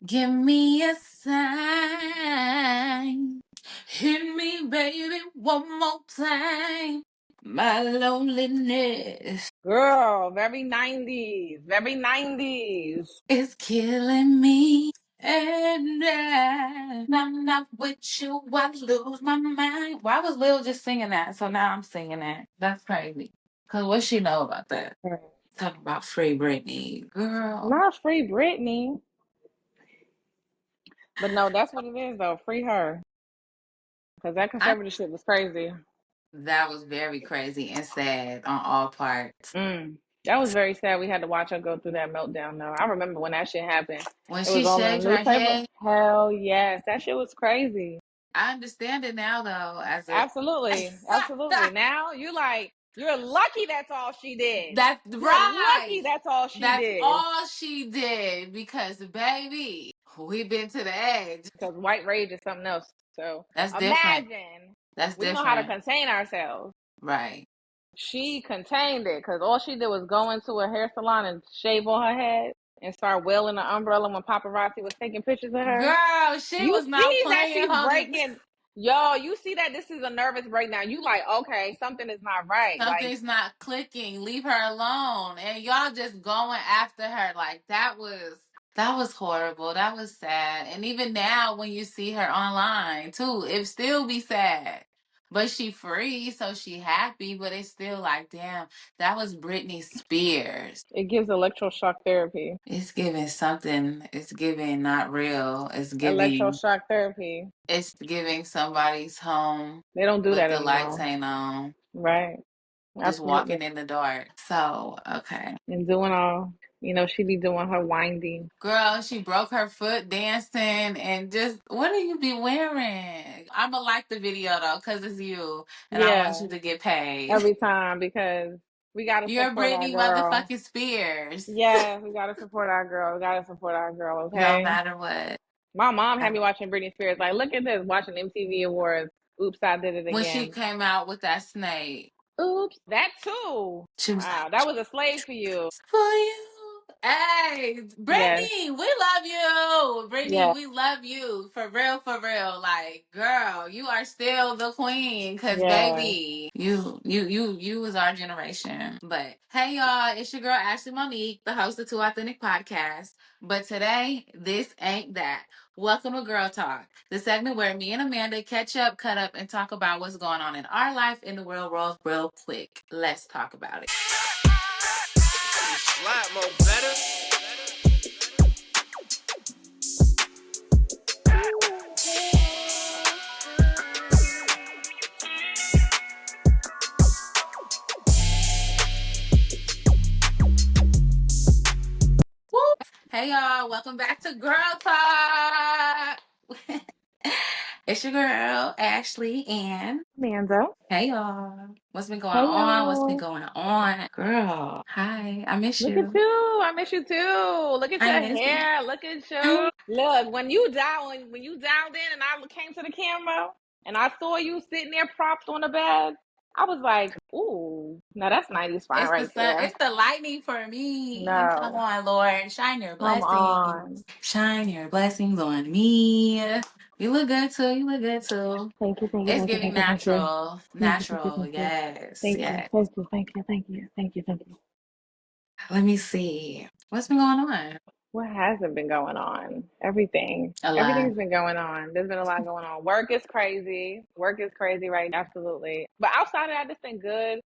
Give me a sign. Hit me, baby, one more time. My loneliness Girl, very 90s. Very 90s. is killing me. And I'm not with you, I lose my mind. Why was Lil just singing that? So now I'm singing that. That's crazy. Because what she know about that? Talking about free Britney. Girl. Not free Britney. But no, that's what it is though. Free her. Because that I conservatorship was crazy. That was very crazy and sad on all parts. That was very sad. We had to watch her go through that meltdown though. I remember when that shit happened. When It was she all in shaved the her newspaper. head, Hell yes. That shit was crazy. I understand it now though, as a Absolutely. Absolutely. Now you're lucky that's all she did. that's You're right. lucky that's all she That's did. all she did because baby, we've been to the edge. Because white rage is something else. So That's different. imagine That's we know how to different. contain ourselves. Right. She contained it because all she did was go into a hair salon and shave on her head and start wailing the umbrella when paparazzi was taking pictures of her. Girl, she You was not see that playing, she's honey. breaking. Yo, you see that this is a nervous breakdown. You like, okay, something is not right. Like, Something's not clicking. Leave her alone. And y'all just going after her. Like that was horrible. That was sad. And even now when you see her online too, it still be sad. But she free, so she happy, but it's still like, damn, that was Britney Spears. it gives electroshock therapy. It's giving something. It's giving not real. Electroshock therapy. It's giving somebody's home They don't do with that the lights anymore. ain't on, Right. just Absolutely. walking in the dark. So, okay. And doing all, she be doing her winding. Girl, she broke her foot dancing and just, what do you be wearing? I'ma like the video though, because it's you and I want Yeah. you to get paid. Every time because we got to You're support our Britney girl. motherfucking Spears. Yeah, we got to support our girl. We got to support our girl, No okay? matter what. My mom had me watching Britney Spears. Like, look at this, watching MTV Awards. Oops, I did it When she again. came out with that snake, Oops, that too. she was like, Wow, that was a slave for you. for you. Hey, Yes, Brittany, we love you. Brittany, yes, we love you. For real, for real. Like, girl, you are still the queen. Cause yes. baby, you was our generation. But hey y'all, it's your girl Ashley Monique, the host of Two Authentic Podcasts. But today, this ain't that. Welcome to Girl Talk, the segment where me and Amanda catch up, cut up, and talk about what's going on in our life in the world real quick. Let's talk about it. Slap more better. Woo! Hey y'all, welcome back to Girl Talk. It's your girl, Ashley, and Amanda. hey y'all. What's been going Hey, on? What's been y'all. going on? Girl, hi, I miss Look at you. you. I miss you too. Look at I your miss you. hair. Look at you. Look, when you dialed in and I came to the camera and I saw you sitting there propped on the bed, I was like, ooh, now that's 90s fine It's the right sun, there. it's the lightning for me. Come No, on, Lord. Shine your come blessings. on. Shine your blessings on me. You look good too. You look good too. Thank you, thank you, It's thank you, giving thank you, thank you. natural. Thank you, thank you, Natural. thank you. Yes. Thank you, Yes. thank you, thank you, thank you, thank you, thank you, thank you. Let me see. What's been going on? What hasn't been going on? Everything. A lot. Everything's been going on. There's been a lot going on. Work is crazy. Work is crazy right now. Absolutely. But outside of that, it's been good.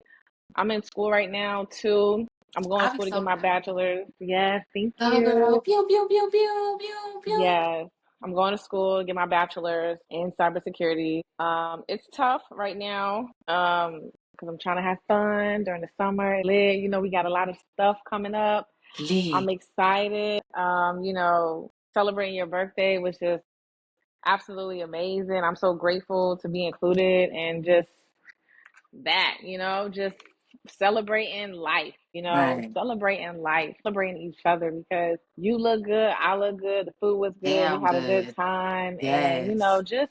I'm in school right now too. I'm going to I'll be school to get so my proud. bachelor's. Yes, thank Go girl. you. Pew pew pew pew pew pew. Yes. I'm going to school to get my bachelor's in cybersecurity. It's tough right now. Because I'm trying to have fun during the summer. We got a lot of stuff coming up. I'm Lee. excited. Celebrating your birthday was just absolutely amazing. I'm so grateful to be included and just just Right. celebrating life, celebrating each other because you look good, I look good, the food was good, we Damn had a good good. time, and Yes.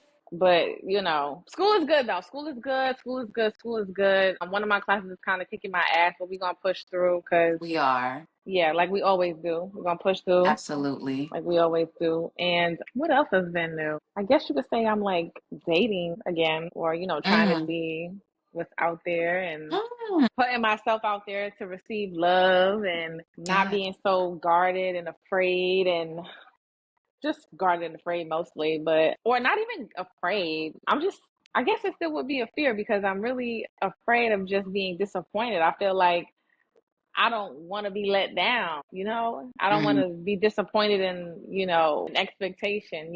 school is good though. School is good. School is good. School is good. One of my classes is kind of kicking my ass, but we're gonna push through because We are. Yeah, like we always do. We're gonna push through Absolutely. like we always do. And what else has been new? I guess you could say I'm like dating again, or trying to Mm. see what's out there and Mm. putting myself out there to receive love and not Yes. being so guarded and afraid and just guarded and afraid mostly, but or not even afraid. I guess it still would be a fear because I'm really afraid of just being disappointed. I feel like I don't want to be let down. I don't want Mm. to be disappointed in, an expectation.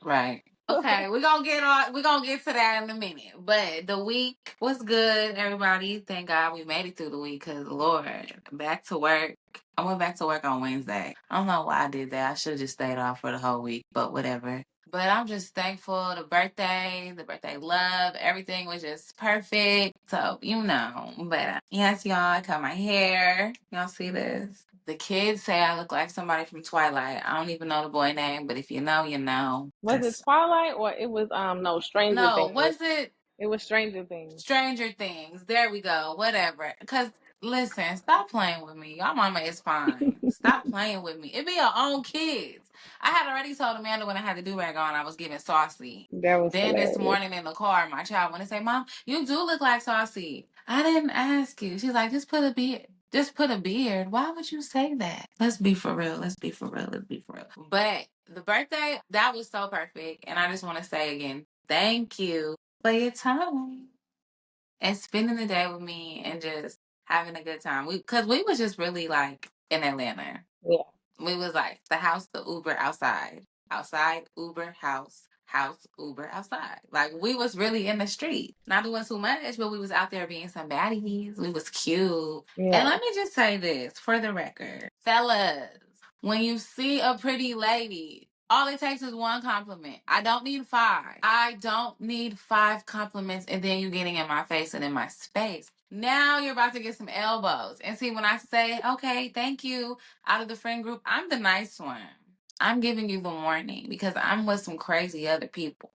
Right. Okay, we're gonna get to that in a minute. But the week was good, everybody. Thank God we made it through the week because Lord, back to work. I went back to work on Wednesday. I don't know why I did that. I should have just stayed off for the whole week, but whatever. But I'm just thankful. The birthday love, everything was just perfect. So, But yes, y'all, I cut my hair. Y'all see this? The kids say I look like somebody from Twilight. I don't even know the boy name, but if you know, you know. Was it Twilight or it was no Stranger No, Things? was it It was Stranger Things. Stranger Things? There we go. Whatever. Because listen, stop playing with me. Your mama is fine. Stop playing with me. It be your own kids. I had already told Amanda when I had the do rag on, I was getting saucy. That was Then this hilarious. morning in the car, my child went to say, "Mom, you do look like Saucy." I didn't ask you. She's like, "Just put a beard. Just put a beard." Why would you say that? Let's be for real. Let's be for real. Let's be for real. But the birthday, that was so perfect. And I just want to say again, thank you for your time and spending the day with me and just having a good time. Because we was just really like in Atlanta. Yeah. We was like the house, the Uber, outside, outside, Uber, house, house, Uber, outside. Like we was really in the street, not doing too much, but we was out there being some baddies. We was cute. And Yeah. let me just say this for the record, fellas, when you see a pretty lady, all it takes is one compliment. I don't need five. I don't need five compliments and then you getting in my face and in my space. Now you're about to get some elbows. And see, when I say, okay, thank you, out of the friend group, I'm the nice one. I'm giving you the warning because I'm with some crazy other people.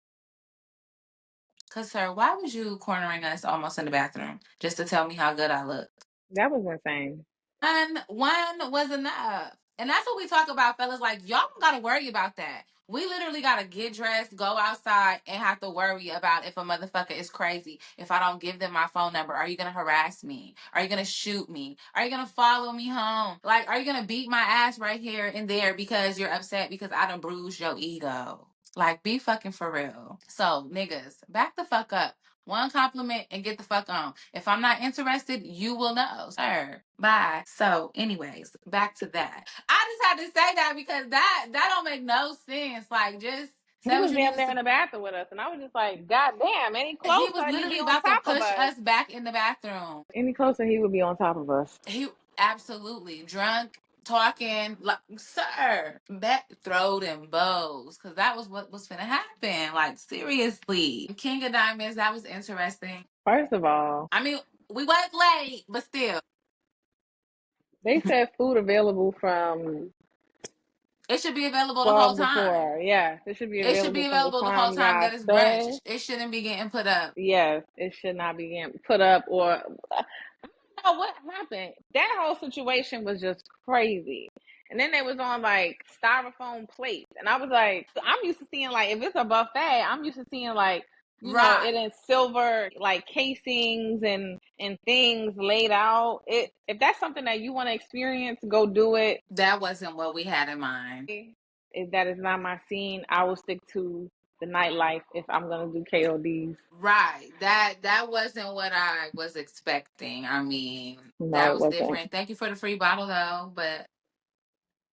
Cause sir, why was you cornering us almost in the bathroom just to tell me how good I look? That was insane. One was enough. And that's what we talk about, fellas. Like, y'all don't gotta worry about that. We literally gotta get dressed, go outside, and have to worry about if a motherfucker is crazy. If I don't give them my phone number, are you gonna harass me? Are you gonna shoot me? Are you gonna follow me home? Like, are you gonna beat my ass right here and there because you're upset because I done bruised your ego? Like, be fucking for real. So, niggas, back the fuck up. One compliment and get the fuck on. If I'm not interested, you will know, sir. Bye. So, anyways, back to that. I just had to say that because that don't make no sense. Like, just He say what was you need damn to there say. in the bathroom with us, and I was just like, God damn, any He was closer, he'd be literally on about to top of push us. us back in the bathroom. Any closer, he would be on top of us. He absolutely drunk, talking like, sir, back throw them bows because that was what was gonna happen. Like, seriously, King of Diamonds, that was interesting. First of all, I mean, we was late, but still, they said food available from it should be available the whole 12 to time. 4. Yeah, it should be It should available be from the available the whole time time y'all that it's brunch. say. It shouldn't be getting put up. Yes, it should not be getting put up or know what happened. That whole situation was just crazy. And then they was on like styrofoam plates. And I was like, I'm used to seeing like if it's a buffet, I'm used to seeing like, it Right. in silver like casings and things laid out. If that's something that you want to experience, go do it. That wasn't what we had in mind. If that is not my scene, I will stick to the nightlife if I'm gonna do KODs. Right. That wasn't what I was expecting. I mean, No, that it was wasn't. different. Thank you for the free bottle though, but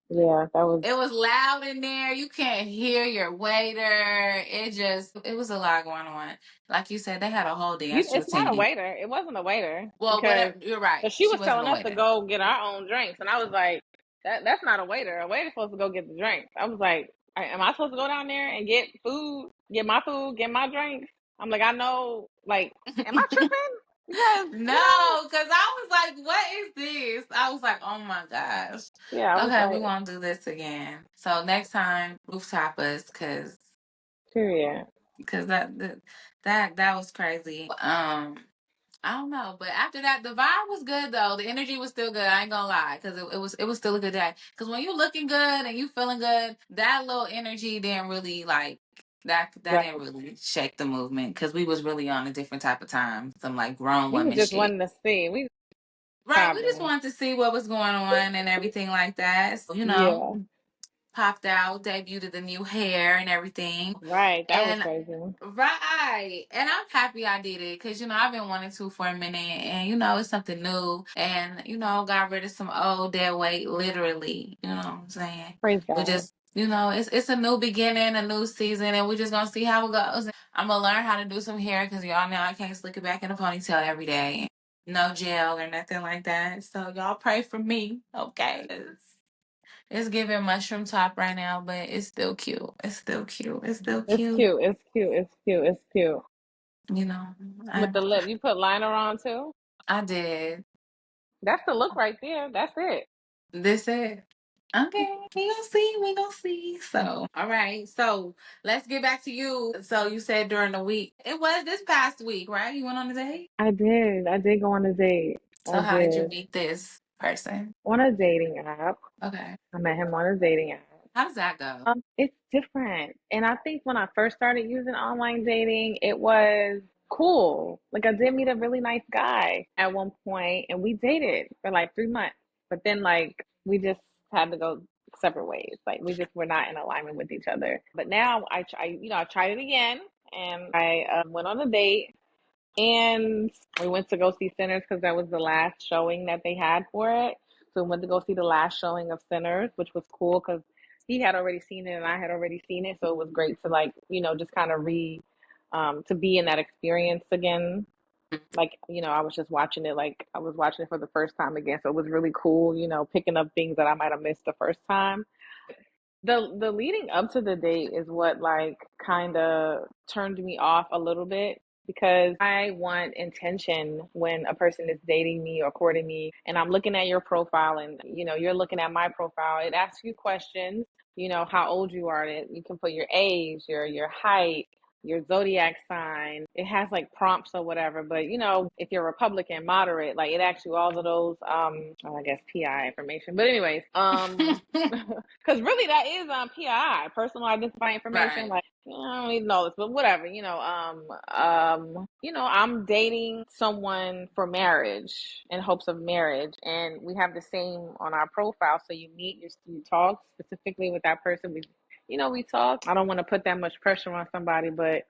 Yeah, that was. it was loud in there. You can't hear your waiter. It was a lot going on. Like you said, they had a whole dance It's not a routine. waiter. It wasn't a waiter Well, because whatever. You're right. she She was wasn't telling a us to waiter. go get our own drinks, and I was like, that's not a waiter. A waiter's supposed to go get the drinks. I was like, am I supposed to go down there and get food, get my drinks? I'm like, I know, like, am I tripping? Because No, because I was like, what is this? I was like, oh my gosh. yeah, I was Okay, we like, won't do this again. So next time, rooftop us, period. cause that was crazy. I don't know, but after that, the vibe was good though. The energy was still good. I ain't gonna lie, because it was still a good day. Because when you looking good and you feeling good, that little energy didn't really like that didn't Right. really shake the movement. Because we was really on a different type of time, some like grown We were woman just shit. wanting to see. We Right, we just popping. wanted to see what was going on and everything like that. So, Yeah. popped out, debuted the new hair and everything. Right. That was And crazy. right. And I'm happy I did it because, I've been wanting to for a minute and, it's something new. And, got rid of some old dead weight, literally. You know what I'm saying? Praise We God. just, it's a new beginning, a new season, and we're just going to see how it goes. I'm going to learn how to do some hair because y'all know I can't slick it back in a ponytail every day. No gel or nothing like that. So y'all pray for me, okay? It's giving mushroom top right now, but it's still cute. It's still cute. It's still It's cute. cute. It's cute. It's cute. It's cute. You know, With I the lip, you put liner on too. I did. That's the look right there. That's it. This it. Okay, we gonna see. We gonna see. So, all right. So let's get back to you. So you said during the week. It was this past week, right? You went on a date. I did. I did go on a date. I So how did you did. meet this person? On a dating app. Okay. I met him on a dating app. How does that go? It's different. And I think when I first started using online dating, it was cool. Like I did meet a really nice guy at one point and we dated for like 3 months. But then like we just had to go separate ways. Like we just were not in alignment with each other. But now I tried it again and I went on a date and we went to go see Sinners because that was the last showing that they had for it. So we went to go see the last showing of Sinners, which was cool because he had already seen it and I had already seen it. So it was great to like, just kind of to be in that experience again. Like, I was just watching it, like I was watching it for the first time again. So it was really cool, picking up things that I might have missed the first time. The leading up to the date is what like kind of turned me off a little bit because I want intention when a person is dating me or courting me and I'm looking at your profile and you're looking at my profile. It asks you questions, how old you are. You can put your age, your height, your zodiac sign. It has like prompts or whatever, but if you're Republican, moderate, like it asks you all of those I guess PI information. But anyways, because really that is PII, personal identifying information. Right. Like I don't even know this, but whatever. I'm dating someone for marriage in hopes of marriage, and we have the same on our profile. So you meet, you talk specifically with that person. We talk. I don't want to put that much pressure on somebody, but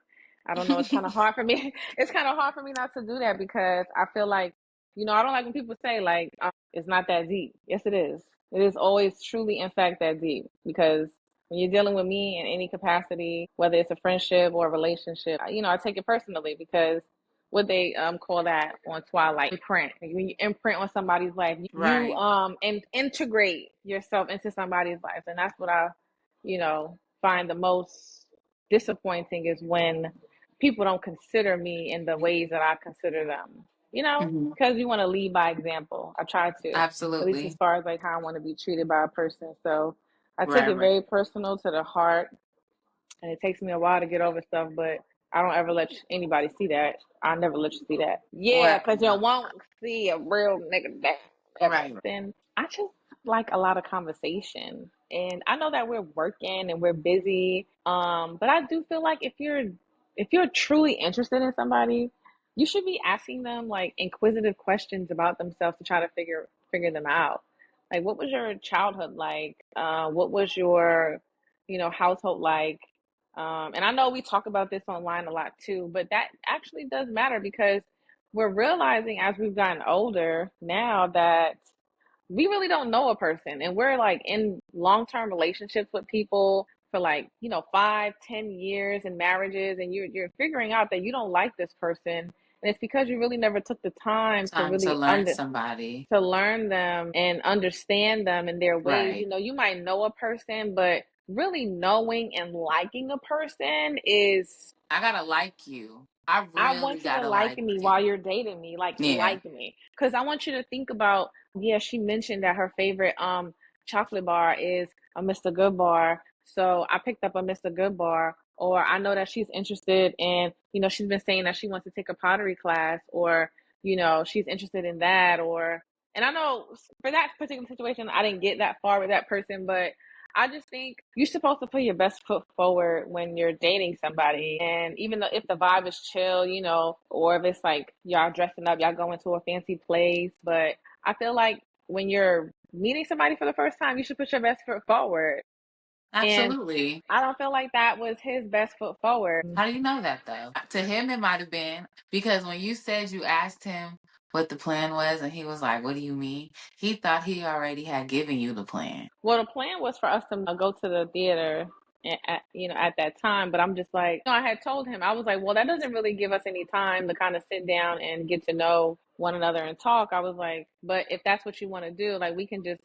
I don't know. It's kind of hard for me. It's kind of hard for me not to do that because I feel like, I don't like when people say like it's not that deep. Yes, it is. It is always truly, in fact, that deep because when you're dealing with me in any capacity, whether it's a friendship or a relationship, I take it personally because what they call that on Twilight imprint. Like, when you imprint on somebody's life, you Right. and integrate yourself into somebody's life, and that's what I, find the most disappointing is when people don't consider me in the ways that I consider them. Hmm. Because you want to lead by example. I try to, at least as Absolutely. far as like how I want to be treated by a person. So I take Right. it Right. very personal to the heart, and it takes me a while to get over stuff, but I don't ever let anybody see that. I never let you see that. Yeah, What? because you won't see a real nigga that ever. Right. Then I just like a lot of conversation. And I know that we're working and we're busy. But I do feel like if you're truly interested in somebody, you should be asking them like inquisitive questions about themselves to try to figure them out. Like what was your childhood like? What was your, household like? And I know we talk about this online a lot too, but that actually does matter because we're realizing as we've gotten older now that we really don't know a person and we're like in long-term relationships with people for like 5-10 years in marriages and you're figuring out that you don't like this person and it's because you really never took the time to Time to really learn somebody. to learn them and understand them and their ways. Right. You might know a person, but really knowing and liking a person is I gotta like you. I I really want you to gotta like like me you. while you're dating me, Yeah. like me. Because I want you to think about, yeah, she mentioned that her favorite chocolate bar is a Mr. Good bar. So I picked up a Mr. Good bar. Or I know that she's interested in, she's been saying that she wants to take a pottery class or she's interested in that, or and I know for that particular situation I didn't get that far with that person, but I just think you're supposed to put your best foot forward when you're dating somebody. And even though if the vibe is chill, or if it's like y'all dressing up, y'all going to a fancy place, but I feel like when you're meeting somebody for the first time, you should put your best foot forward. And Absolutely. I don't feel like that was his best foot forward. How do you know that though? To him, it might have been because when you said you asked him what the plan was, and he was like, "What do you mean?" He thought he already had given you the plan. Well, the plan was for us to go to the theater at that time, but I'm just like, I had told him, I was like, well, that doesn't really give us any time to kind of sit down and get to know one another and talk. I was like, but if that's what you want to do, like,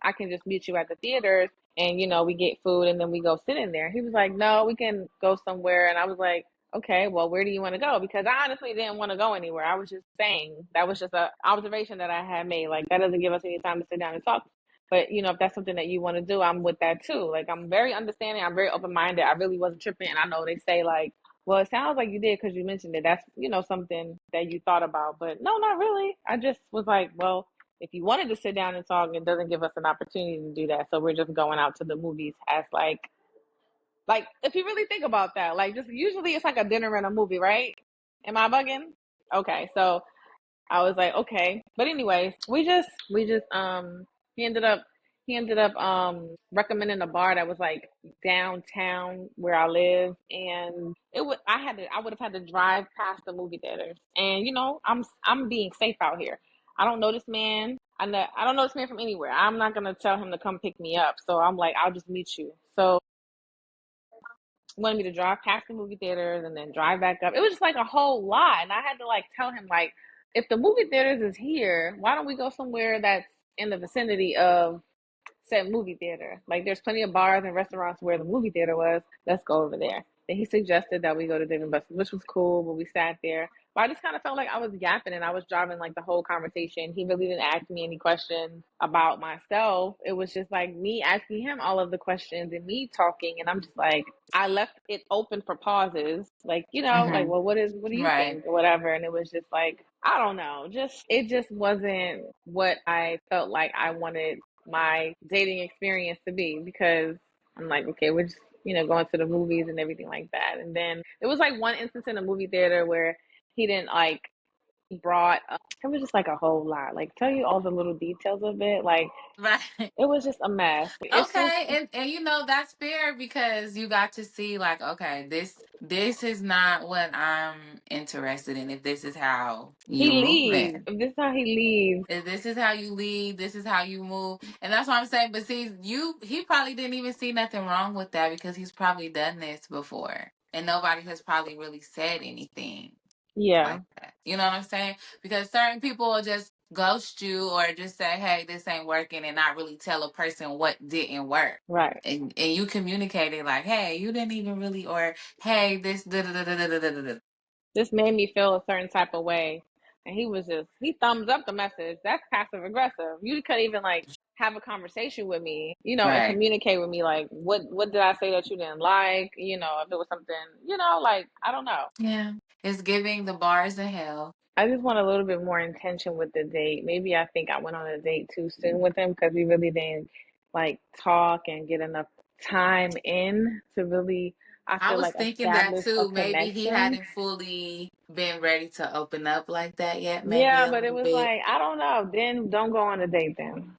I can just meet you at the theaters and, we get food and then we go sit in there. He was like, no, we can go somewhere. And I was like, okay, well, where do you want to go? Because I honestly didn't want to go anywhere. I was just saying that was just a observation that I had made. Like, that doesn't give us any time to sit down and talk. But if that's something that you want to do, I'm with that too. Like, I'm very understanding. I'm very open minded. I really wasn't tripping. And I know they say like, well, it sounds like you did because you mentioned it. That's something that you thought about. But no, not really. I just was like, well, if you wanted to sit down and talk, it doesn't give us an opportunity to do that. So we're just going out to the movies as like if you really think about that, like just usually it's like a dinner and a movie, right? Am I bugging? Okay, so I was like, okay. But anyways, he ended up recommending a bar that was like downtown where I live, and I would have had to drive past the movie theaters. And I'm being safe out here. I don't know this man. I don't know this man from anywhere. I'm not gonna tell him to come pick me up. So I'm like, I'll just meet you. So wanted me to drive past the movie theaters and then drive back up. It was just like a whole lot. And I had to like tell him like, if the movie theaters is here, why don't we go somewhere that's in the vicinity of said movie theater? Like there's plenty of bars and restaurants where the movie theater was. Let's go over there. Then he suggested that we go to Dave and Buster's, which was cool, but we sat there. But I just kind of felt like I was yapping and I was driving like the whole conversation. He really didn't ask me any questions about myself. It was just like me asking him all of the questions and me talking. And I'm just like, I left it open for pauses, like, like, Mm-hmm. well, what do you Right. think or whatever. And it was just like, I don't know, it just wasn't what I felt like I wanted my dating experience to be, because I'm like, okay, we're just, going to the movies and everything like that. And then it was like one instance in a movie theater where he didn't like, he brought, it was just like a whole lot, like tell you all the little details of it. Like, Right. it was just a mess. It's just, Okay, and that's fair because you got to see like, okay, this is not what I'm interested in. If this is how he you leaves. moving, This is how he leaves. if this is how you lead, this is how you move, and that's what I'm saying. But see, he probably didn't even see nothing wrong with that because he's probably done this before, and nobody has probably really said anything Yeah, like that. You know what I'm saying? Because certain people will just ghost you or just say, "Hey, this ain't working," and not really tell a person what didn't work. right. And you communicated like, "Hey, you didn't even really," or "Hey, this da da da da da da da da." This made me feel a certain type of way. And he thumbs up the message. That's passive aggressive. You couldn't even like have a conversation with me, and Right. communicate with me like, what did I say that you didn't like? If it was something, like, I don't know. Yeah. It's giving the bars of hell. I just want a little bit more intention with the date. Maybe I think I went on a date too soon with him because we really didn't like talk and get enough time in to really, I I feel was like, thinking that establish a too. Maybe he connection. hadn't fully been ready to open up like that yet. Maybe Yeah, a but it little was bit. like, I don't know. Then don't go on a date then.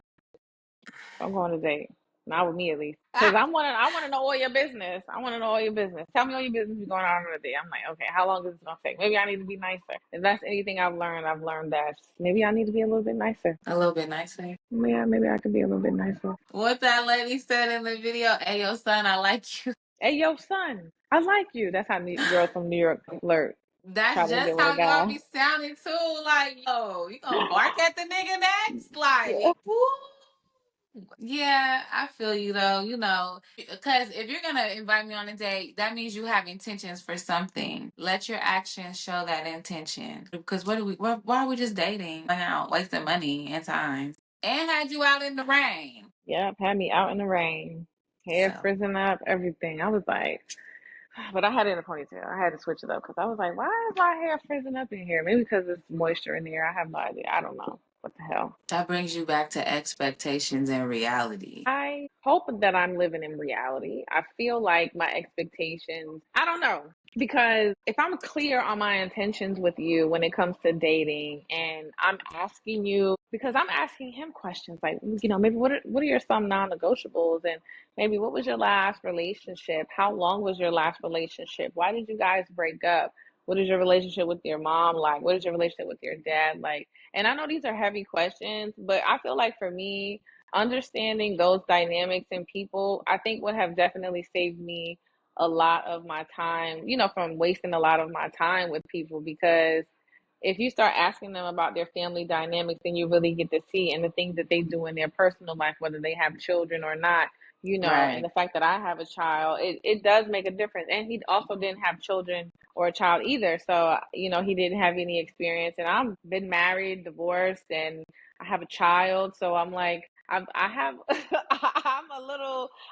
Don't go on a date. Not with me at least. Because Ah, I wanna know all your business. I wanna know all your business. Tell me all your business you're going on a date. I'm like, okay, how long is this gonna take? Maybe I need to be nicer. If that's anything I've learned that maybe I need to be a little bit nicer. a little bit nicer. Yeah, maybe I could be a little bit nicer. What that lady said in the video, "Hey, yo, son, I like you." Hey, yo, son, I like you. That's how girls from New York flirt. That's Try to just get with a how y'all guy. be sounding too. Like, yo, you gonna bark at the nigga next? Like, woo. Yeah, I feel you though. Because if you're gonna invite me on a date, that means you have intentions for something. Let your actions show that intention. Because why are we just dating? Like, out, wasting money and time, and had you out in the rain. Yep, had me out in the rain, hair So frizzing up, everything. I was like, But I had it in a ponytail. I had to switch it up because I was like, why is my hair frizzing up in here? Maybe because there's moisture in the air. I have no idea. I don't know. What the hell? That brings you back to expectations and reality. I hope that I'm living in reality. I feel like my expectations, I don't know. Because if I'm clear on my intentions with you when it comes to dating, and I'm asking you, because I'm asking him questions like, maybe what are your some non-negotiables, and maybe what was your last relationship? How long was your last relationship? Why did you guys break up? What is your relationship with your mom like? What is your relationship with your dad like? And I know these are heavy questions, but I feel like for me, understanding those dynamics in people, I think would have definitely saved me a lot of my time, from wasting a lot of my time with people. Because if you start asking them about their family dynamics, then you really get to see and the things that they do in their personal life, whether they have children or not, and Right. the fact that I have a child, it does make a difference. And he also didn't have children or a child either. So, he didn't have any experience. And I've been married, divorced, and I have a child. So I'm like, I have, I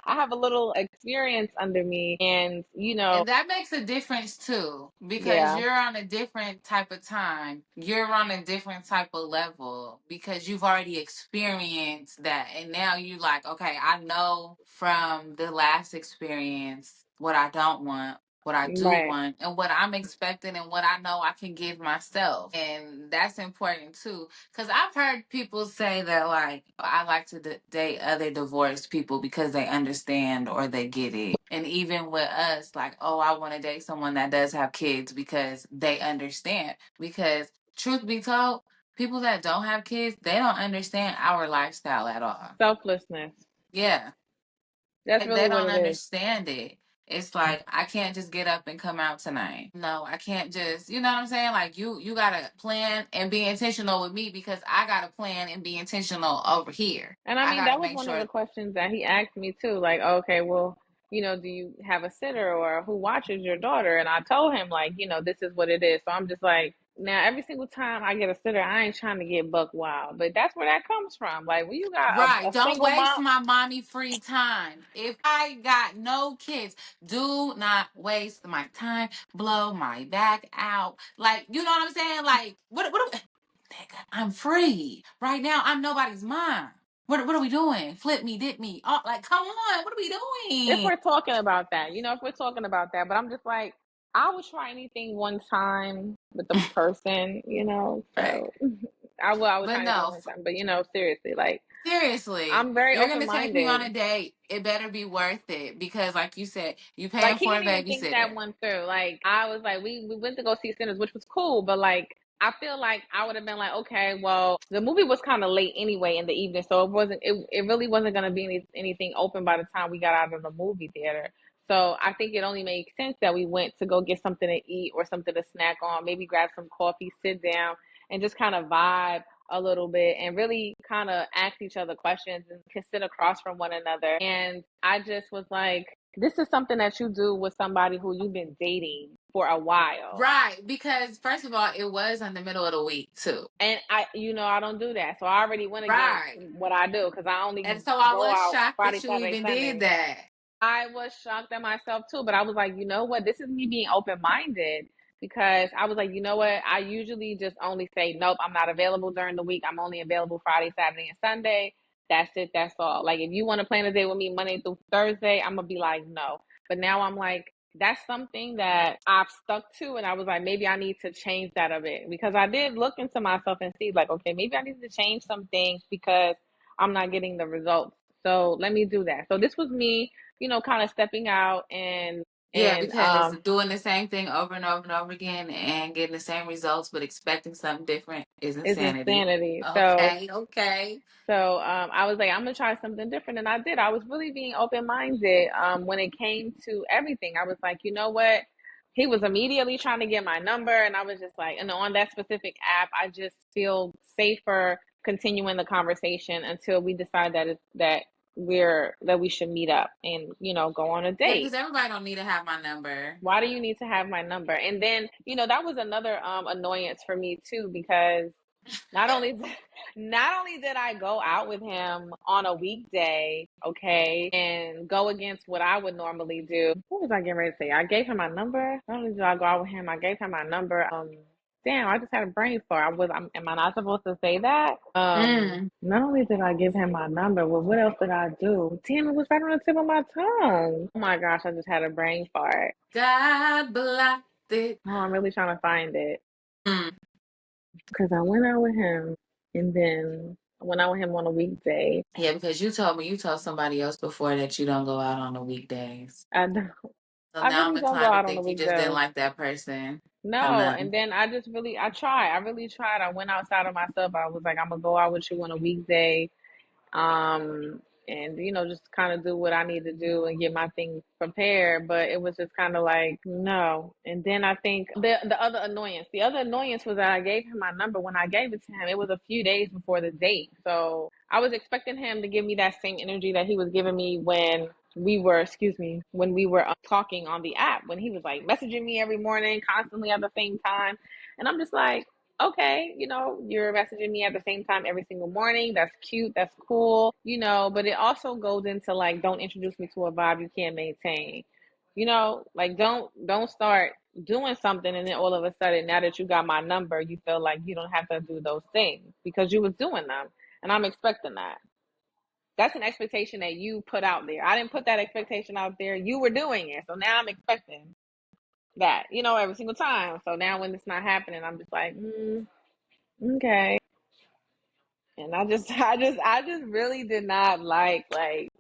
have a little experience under me. And, And that makes a difference too, because yeah, you're on a different type of time. You're on a different type of level because you've already experienced that. And now you like, okay, I know from the last experience what I don't want, what I do right. want, and what I'm expecting, and what I know I can give myself. And that's important too. Because I've heard people say that, like, I like to date other divorced people because they understand or they get it. And even with us, like, oh, I want to date someone that does have kids because they understand. Because, truth be told, people that don't have kids, they don't understand our lifestyle at all. Selflessness. Yeah. That's Like, they really what don't it is. understand it. It's like I can't just get up and come out tonight. No, I can't just, you know what I'm saying? Like you gotta plan and be intentional with me because I gotta plan and be intentional over here. And I I mean, gotta that was make one of sure. the questions that he asked me too. Like, okay, well, do you have a sitter or who watches your daughter? And I told him, like, this is what it is. So I'm just like, now every single time I get a sitter, I ain't trying to get buck wild. But that's where that comes from. Like, when you got Right. a Don't single waste mom, my mommy free time. If I got no kids, do not waste my time. Blow my back out. Like, you know what I'm saying? Like, nigga, I'm free. Right now, I'm nobody's mom. What are we doing? Flip me, dip me. Oh, like, come on. What are we if doing? we're talking about that, if we're talking about that, but I'm just like, I would try anything one time with the person, Right. so I would But try anything no, one time. But seriously, like, seriously, I'm very you're open gonna take me on minded. a date. It better be worth it because, like you said, you paying Like, he for a didn't even think that babysitter. one through. Like, I was like, we went to go see Sinners, which was cool, but like, I feel like I would have been like, okay, well, the movie was kind of late anyway in the evening, so it really wasn't gonna be anything open by the time we got out of the movie theater. So I think it only made sense that we went to go get something to eat or something to snack on, maybe grab some coffee, sit down, and just kind of vibe a little bit and really kind of ask each other questions and can sit across from one another. And I just was like, this is something that you do with somebody who you've been dating for a while. Right, because first of all, it was in the middle of the week too. And I don't do that. So I already went against Right. what I do because I only And so I go was out shocked Friday, that you Saturday, even did Sunday. that. I was shocked at myself too, but I was like, you know what? This is me being open minded because I was like, you know what? I usually just only say, nope, I'm not available during the week. I'm only available Friday, Saturday, and Sunday. That's it. That's all. Like, if you want to plan a day with me Monday through Thursday, I'm going to be like, no. But now I'm like, that's something that I've stuck to. And I was like, maybe I need to change that a bit because I did look into myself and see, like, okay, maybe I need to change some things because I'm not getting the results. So let me do that. So this was me, kind of stepping out and Yeah, because and doing the same thing over and over and over again and getting the same results but expecting something different is it's insanity. insanity. So Okay, okay. I was like, I'm gonna try something different, and I did. I was really being open minded when it came to everything. I was like, you know what? He was immediately trying to get my number, and I was just like, on that specific app, I just feel safer continuing the conversation until we decide that we should meet up and go on a Yeah, date. because everybody don't need to have my number. Why do you need to have my number? And then, that was another annoyance for me too, because Not only not only did I go out with him on a weekday, okay, and go against what I would normally do. What was I getting ready to say? I gave him my number. Not only did I go out with him, I gave him my number. Damn, I just had a brain fart. Am I not supposed to say that? Mm. Not only did I give him my number, well, what else did I do? Damn, it was right on the tip of my tongue. Oh my gosh, I just had a brain fart. God blocked it. Oh, I'm really trying to find it. Mm. Because I went out with him, and then I went out with him on a weekday. Yeah, because you told me you told somebody else before that you don't go out on the weekdays. I don't, So I now I'm really don't go inclined to out on the think you just didn't weekdays. like that person from No, and them. then I tried. I really tried. I went outside of myself. I was like, I'm gonna go out with you on a weekday. um and just kind of do what I need to do and get my things prepared, but it was just kind of like no. And then I think the other annoyance was that I gave him my number. When I gave it to him, it was a few days before the date, so I was expecting him to give me that same energy that he was giving me when we were talking on the app, when he was like messaging me every morning constantly at the same time. And I'm just like, okay, you're messaging me at the same time every single morning. That's cute. That's cool, but it also goes into like, don't introduce me to a vibe you can't maintain. Like, don't start doing something and then all of a sudden, now that you got my number, you feel like you don't have to do those things because you was doing them. And I'm expecting that. That's an expectation that you put out there. I didn't put that expectation out there. You were doing it. So now I'm expecting that, every single time. So now when it's not happening, I'm just like, okay. And I just really did not like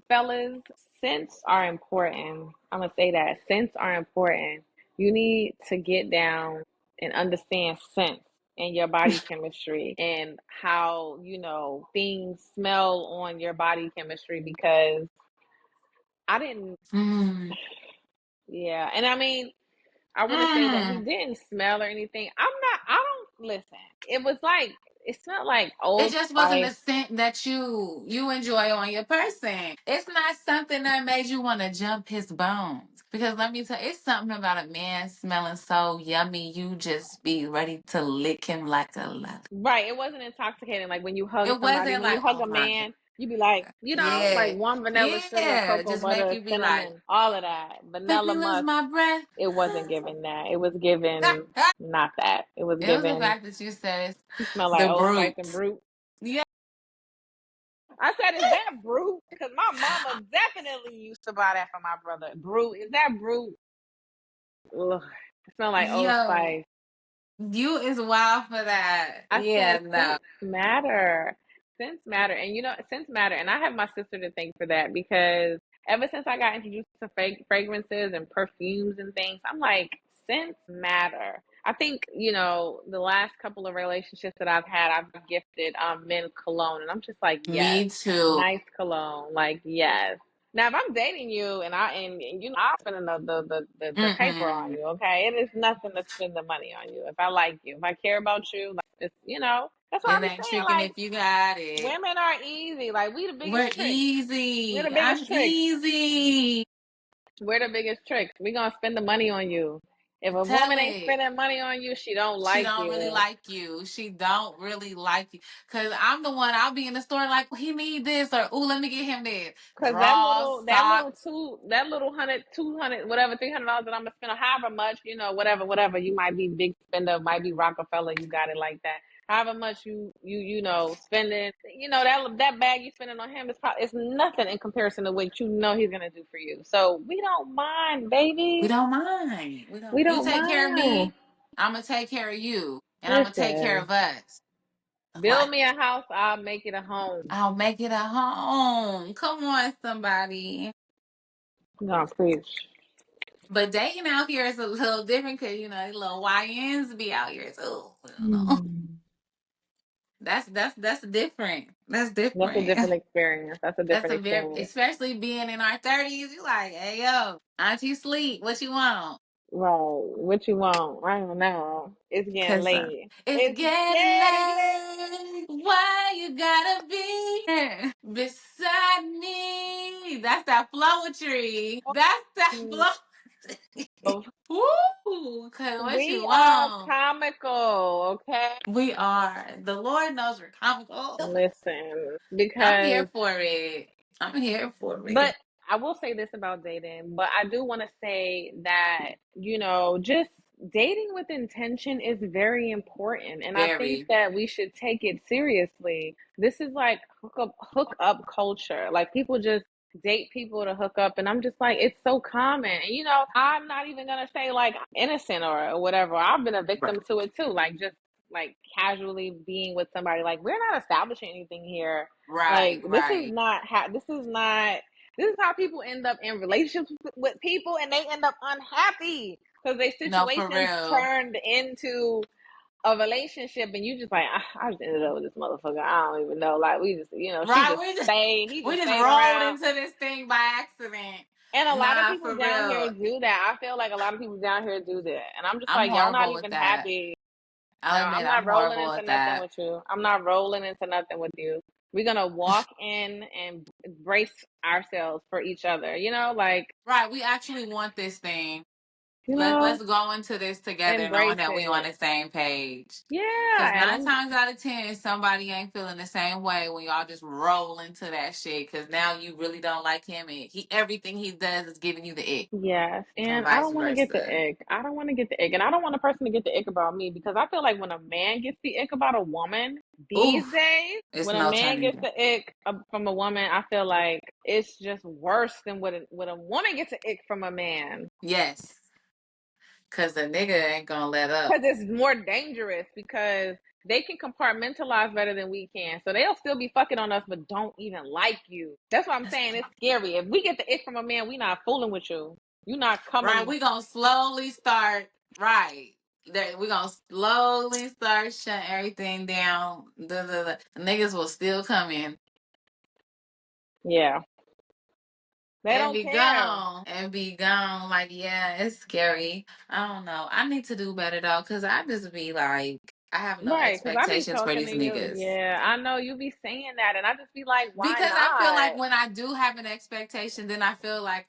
fellas, scents are important. I'm gonna say that scents are important. You need to get down and understand scents and your body chemistry and how, things smell on your body chemistry, because I didn't, Mm. yeah. And I mean, I wouldn't say that he Mm. didn't smell or anything. I don't listen. It was like, it smelled like It Old just wasn't Spice. the scent that you enjoy on your person. It's not something that made you want to jump his bones. Because let me tell you, it's something about a man smelling so yummy, you just be ready to lick him like a love. Right. It wasn't intoxicating. Like when you hug It somebody, wasn't when you like, hug oh a my man, you be like, like yeah, warm vanilla, sugar, yeah, cocoa just make butter, you be like, cinnamon, all of that. make Vanilla me lose musk. my breath. It wasn't giving that. It was giving not that. It was It was the giving, fact that you said it's he smelled like the Old Spice brute. and Brute. Yeah. I said, is that Brute? Because my mama definitely used to buy that for my brother. Brute. Is that Brute? Ugh. It smelled like Old Yo, Spice. you is wild for that. I Yeah, said, no. scents matter. Scents matter. And scents matter. And I have my sister to thank for that, because ever since I got introduced to fragrances and perfumes and things, I'm like, scents matter. I think, the last couple of relationships that I've had, I've gifted men cologne. And I'm just like, yes, Me too. nice cologne. Like, yes. Now, if I'm dating you and I'm spending the paper on Mm-mm. you, okay? It is nothing to spend the money on you. If I like you, if I care about you, like, it's, that's what I It be ain't saying. tricking Like, if you got it. women are easy. Like, we the We're biggest tricks. We're the easy. I'm biggest tricks. easy. We're the biggest tricks. We gonna spend the money on you. If a Tell woman ain't it. spending money on you, she don't She like don't really you. like you. She don't really like you. Cause I'm the one, I'll be in the store like, well, he need this, or ooh, let me get him this. Cause that Draws, little, that little socks. two, that little 100, 200, whatever, $300 that I'm gonna spend, or however much, whatever. You might be big spender, might be Rockefeller. You got it like that. However much you spending, that bag you spending on him is probably, it's nothing in comparison to what he's gonna do for you. So we don't mind, We baby. don't mind. We don't. We You don't take care of mind. me, I'm gonna take care of you, and I'm gonna take care Listen, of us. build Like, me a house, I'll make it a home. I'll make it a home. Come on, somebody. I'm gonna preach. But dating out here is a little different because these little YNs be out here too. I don't know. Hmm. That's different. That's That's a different. different experience. That's a That's different a very, experience. especially being in our 30s. You like, hey yo, auntie sleep. What you want? Right. What you want? I don't know. It's getting Cause late. it's It's getting getting late. Why you gotta be here beside me? That's that flowetry. That's that late. flow. Woo! you? Cause what you We are want? comical, okay? We are. The Lord knows we're comical. Listen, I'm here because, for it. I'm here for but it. I will say this about dating, but I do want to say that, just dating with intention is very important. And I think Very. that we should take it seriously. This is like hook up culture. Like people just date people to hook up. And I'm just like, it's so common. And, I'm not even going to say like innocent or whatever. I've been a victim to it too. Like just like casually being with somebody. Like we're not establishing anything here. Right, Like right. this is how people end up in relationships with people and they end up unhappy because their No, for situations real. turned into a relationship and you just like, I just ended up with this motherfucker. I don't even know. Like we just, Right, we just he we just just stayed rolled around. into this thing by accident. And a lot of Nah, people for down here real. do that. I feel like a lot of people down here do that. And I'm just I'm like, y'all not horrible with even that. happy. No, I'll I'm admit not I'm rolling horrible into with nothing that. with you. I'm not rolling into nothing with you. We're gonna walk in and brace ourselves for each other. Like, Right, we actually want this thing. you Let's know, go into this together knowing embrace that we on it. the same page. Cause Yeah, and 9 times out of 10, somebody ain't feeling the same way when y'all just roll into that shit. Cause now you really don't like him, and everything he does is giving you the ick, yes, and and I vice don't want to get the versa. ick. I don't want to get the ick, and I don't want a person to get the ick about me because I feel like when a man gets the ick about a woman these Oof, days, it's when a no man turning gets back. the ick from a woman, I feel like it's just worse than when a woman gets an ick from a man. Yes, cause the nigga ain't gonna let up. Because it's more dangerous because they can compartmentalize better than we can. So they'll still be fucking on us, but don't even like you. That's what I'm saying. It's scary. If we get the ick from a man, we not fooling with you. You not Right, coming. we gonna slowly start. Right, we gonna slowly start shutting everything down. The niggas will still come in Yeah. They and don't be care. gone and be gone. Like, yeah, it's scary. I don't know. I need to do better though, cause I just be like, I have no Right. Because I be expectations for talking to these you. niggas. Yeah. I know you be saying that. And I just be like, why Because I feel not? like when I do have an expectation, then I feel like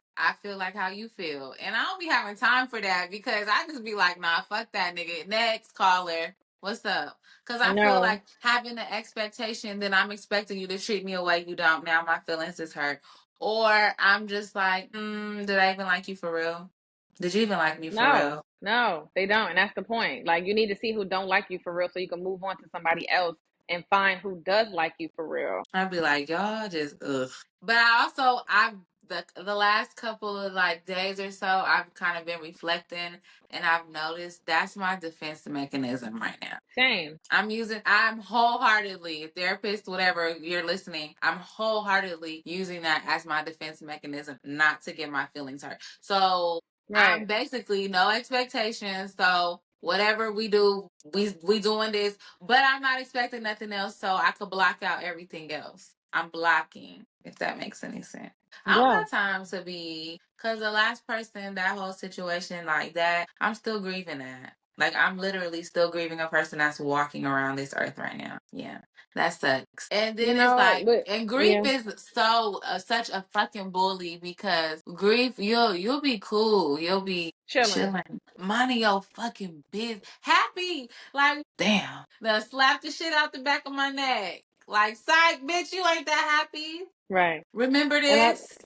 how you feel, and I don't be having time for that because I just be like, nah, fuck that nigga. Next caller, what's up? Because I I feel know. like having an expectation, then I'm expecting you to treat me a way you don't. Now my feelings is hurt, or I'm just like, did I even like you for real? Did you even like me for No. real? No, they don't. And that's the point. Like, you need to see who don't like you for real so you can move on to somebody else and find who does like you for real. I'd be like, y'all just ugh. But I also I've the last couple of like days or so, I've kind of been reflecting and I've noticed that's my defense mechanism right now. Same. I'm wholeheartedly, therapist, whatever, you're listening, I'm wholeheartedly using that as my defense mechanism, not to get my feelings hurt. So I'm Right. basically no expectations. So whatever we do, we doing this, but I'm not expecting nothing else. So I could block out everything else. I'm blocking, if that makes any sense. I don't Yeah. got time to be, cause the last person, that whole situation like that, I'm still grieving that. Like I'm literally still grieving a person that's walking around this earth right now. Yeah, that sucks. And then it's like, But and grief yeah, is so such a fucking bully because grief, you'll be cool, you'll be chilling. chilling, minding your fucking business, happy. Like damn, then slap the shit out the back of my neck. Like psych, bitch, you ain't that happy. Right. Remember And this.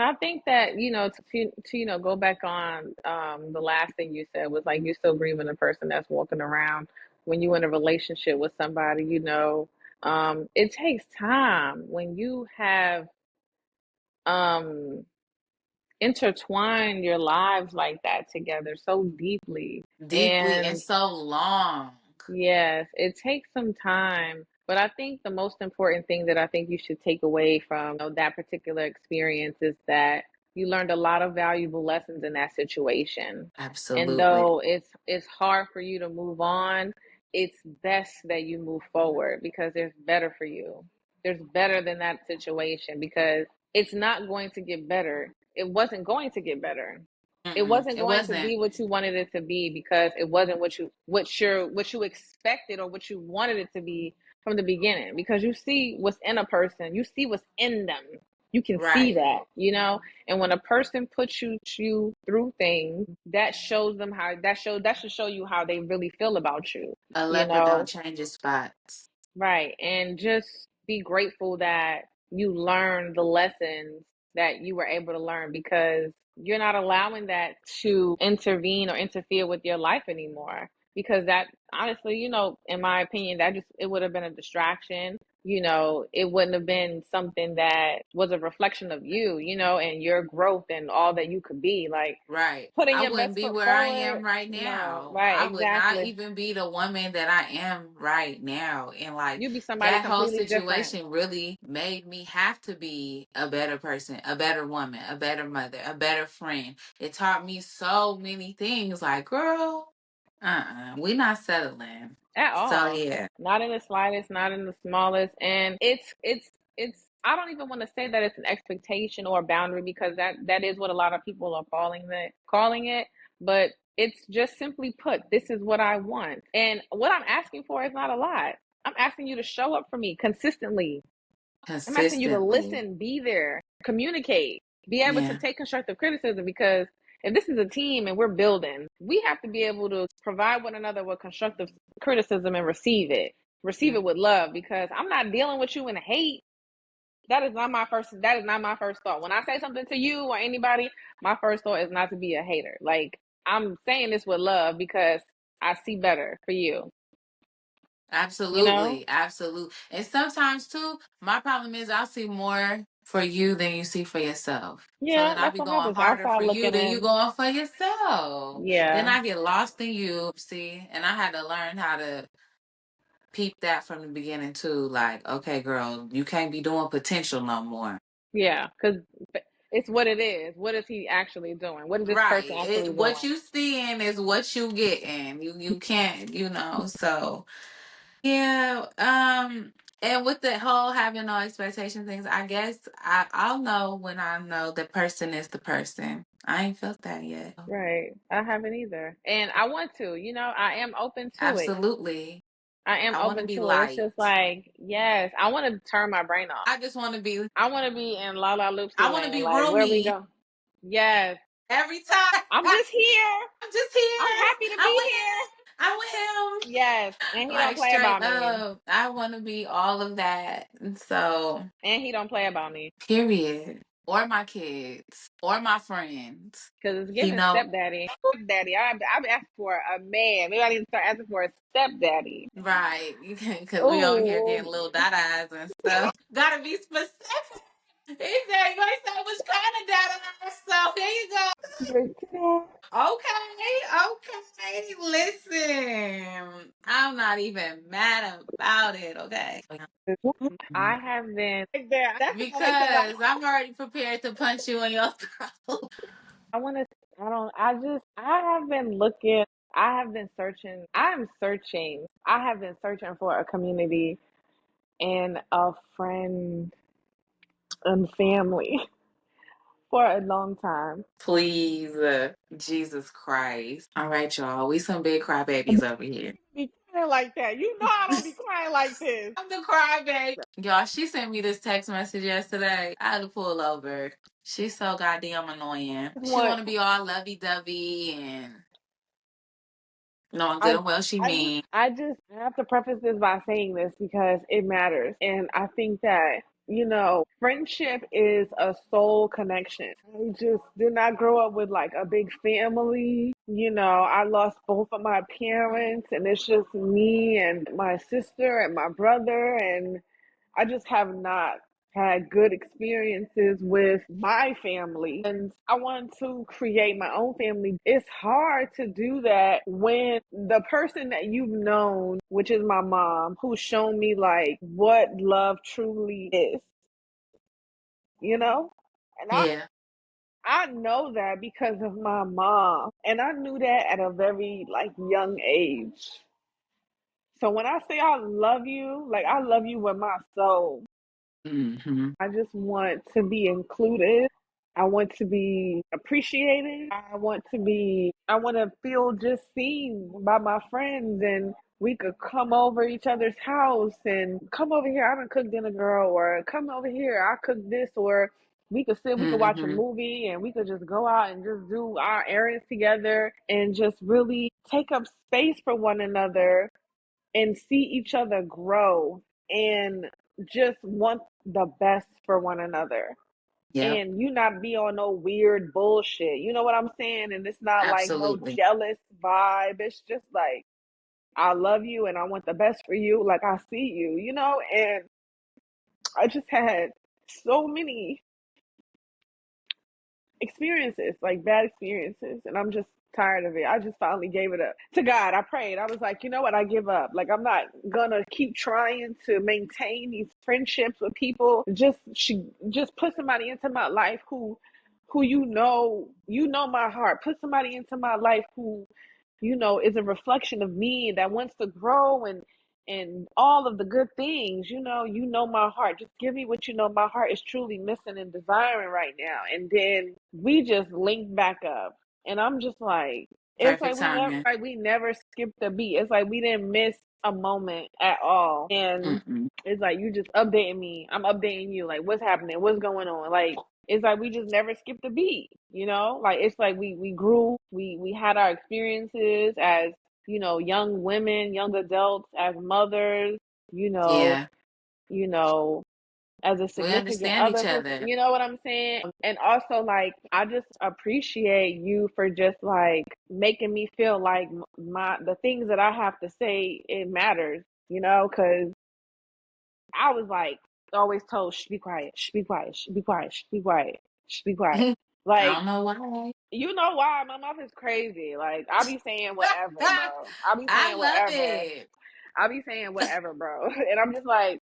I think that, to go back on the last thing you said was like you're still grieving the person that's walking around when you in a relationship with somebody, it takes time when you have um intertwined your lives like that together so deeply. Deeply and And so long. yes, it takes some time, but I think the most important thing that I think you should take away from, that particular experience is that you learned a lot of valuable lessons in that situation. And Absolutely. though it's hard for you to move on, it's best that you move forward because there's better for you. There's better than that situation because it's not going to get better. It wasn't going to get better. It Mm-mm, wasn't it going to wasn't. be what you wanted it to be because it wasn't what you expected or what you wanted it to be from the beginning because you see what's in a person, you see what's in them. You can see Right. that, you know? And when a person puts you through things, that shows them how that should show you how they really feel about A you leopard don't know? change its spots. Right. And just be grateful that you learned the lessons that you were able to learn, because you're not allowing that to intervene or interfere with your life anymore. Because that, honestly, in my opinion, that just, it would have been a distraction. It wouldn't have been something that was a reflection of and your growth and all that you could be. Like, Right. putting I your wouldn't best be foot where I forward. am right No, now. right, I would not exactly. even be the woman that I am right now. And like You'd be somebody that whole completely different. situation really made me have to be a better person, a better woman, a better mother, a better friend. It taught me so many things like, girl, we not settling. At So all. yeah. Not in the slightest, not in the smallest. And it's I don't even want to say that it's an expectation or a boundary, because that is what a lot of people are calling it, but it's just simply put, this is what I want. And what I'm asking for is not a lot. I'm asking you to show up for me consistently. I'm asking you to Consistently. listen, be there, communicate, be able to Yeah. take constructive criticism, because if this is a team and we're building, we have to be able to provide one another with constructive criticism and receive it. Receive Yeah. it with love, because I'm not dealing with you in hate. That is not my first thought. When I say something to you or anybody, my first thought is not to be a hater. Like, I'm saying this with love because I see better for you, you know? Absolutely, absolutely. And sometimes too, my problem is I'll see more for you than you see for yourself. So Yeah, then I'll that's be what going happens. harder Outside for you looking than you in. going for yourself. Then Yeah. I get lost in you. See, and I had to learn how to peep that from the beginning too. Like, okay, girl, you can't be doing potential no more. Yeah, because it's what it is. What is he actually doing? What is this Right. person actually What doing? you seeing is what you getting. You can't, so yeah, and with the whole having no expectation things, I guess I'll know when I know the person is the person. I ain't felt that yet. Right. I haven't either. And I want to, I am open to it. Absolutely. I am I want to open be to it. It's light. just like, yes, I want to turn my brain off. I just want to be I want to be in La La Loopsy I want to land. be Like, where we roomy go? Yes. every time. I'm just here. I'm just I'm here. happy to I'm be with here. him. I'm with him. Yes. And he don't Like play straight about me. up. I want to be all of that. And so, And he don't play about me. period. Or my kids. Or my friends. Because it's He giving know. stepdaddy. Stepdaddy. I've asked for a man. Maybe I need to start asking for a stepdaddy. Right, because we over here Oh, getting little dot eyes and stuff. Gotta be specific. He said, you ain't say which kind of dot eyes, so here you go. Okay, listen. I'm not even mad about it, okay? I have been there. That's funny because Because I'm already prepared to punch you in your throat. I want to. I don't. I just. I have been looking. I have been searching. I'm searching. I have been searching for a community and a friend and family for a long time. Please, Jesus Christ. All right, y'all. We some big crybabies over here. Be crying like that. You know I don't be crying like this. I'm the crybaby. Y'all, she sent me this text message yesterday. I had to pull over. She's so goddamn annoying. She What want to be all lovey dovey and knowing good I and well she I just mean. I have to preface this by saying this because it matters. And I think that, friendship is a soul connection. I just did not grow up with like a big family. I lost both of my parents, and it's just me and my sister and my brother, and I just have not had good experiences with my family. And I want to create my own family. It's hard to do that when the person that you've known, which is my mom, who's shown me like what love truly is, you know? And Yeah. I know that because of my mom. And I knew that at a very like young age. So when I say I love you, like I love you with my soul. Mm-hmm. I just want to be included. I want to be appreciated. I want to feel just seen by my friends, and we could come over each other's house and come over here. I done cooked dinner, girl, or come over here. I cooked this, or We could sit, we could watch a movie, and we could just go out and just do our errands together and just really take up space for one another and see each other grow and just want the best for one another. Yep. And you not be on no weird bullshit. You know what I'm saying? And it's not like no Absolutely. jealous vibe. It's just like, I love you and I want the best for you. Like, I see you, you know? And I just had so many experiences, like bad experiences, and I'm just tired of it. I just finally gave it up to God. I prayed. I was like, you know what? I give up. Like, I'm not gonna keep trying to maintain these friendships with people. Just put somebody into my life who you know my heart. Put somebody into my life who is a reflection of me that wants to grow and all of the good things. You know my heart. Just give me what my heart is truly missing and desiring right now. And then we just link back up. And I'm just like, it's Perfect like timing. we never skipped a beat. It's like we didn't miss a moment at all. And Mm-mm. it's like you just updating me. I'm updating you. Like, what's happening? What's going on? Like, it's like we just never skipped a beat, like it's like we grew, we had our experiences as young women, young adults, as mothers, you know Yeah. you know as a We significant understand other each person, other. you know what I'm saying? And also, like, I just appreciate you for just like making me feel like the things that I have to say, it matters, because I was like always told, shh, be quiet, shh, be quiet, shh, be quiet, shh, be quiet, shh, be quiet. I Like, don't know why. you know why? My mouth is crazy. Like, I be saying whatever, bro. I be I saying love whatever. it. I be saying whatever, bro. And I'm just like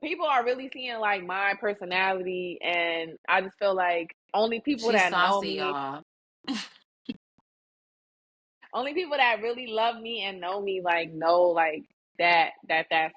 people are really seeing like my personality, and I just feel like She's saucy, y'all. only people that really love me and know me, like, know like that's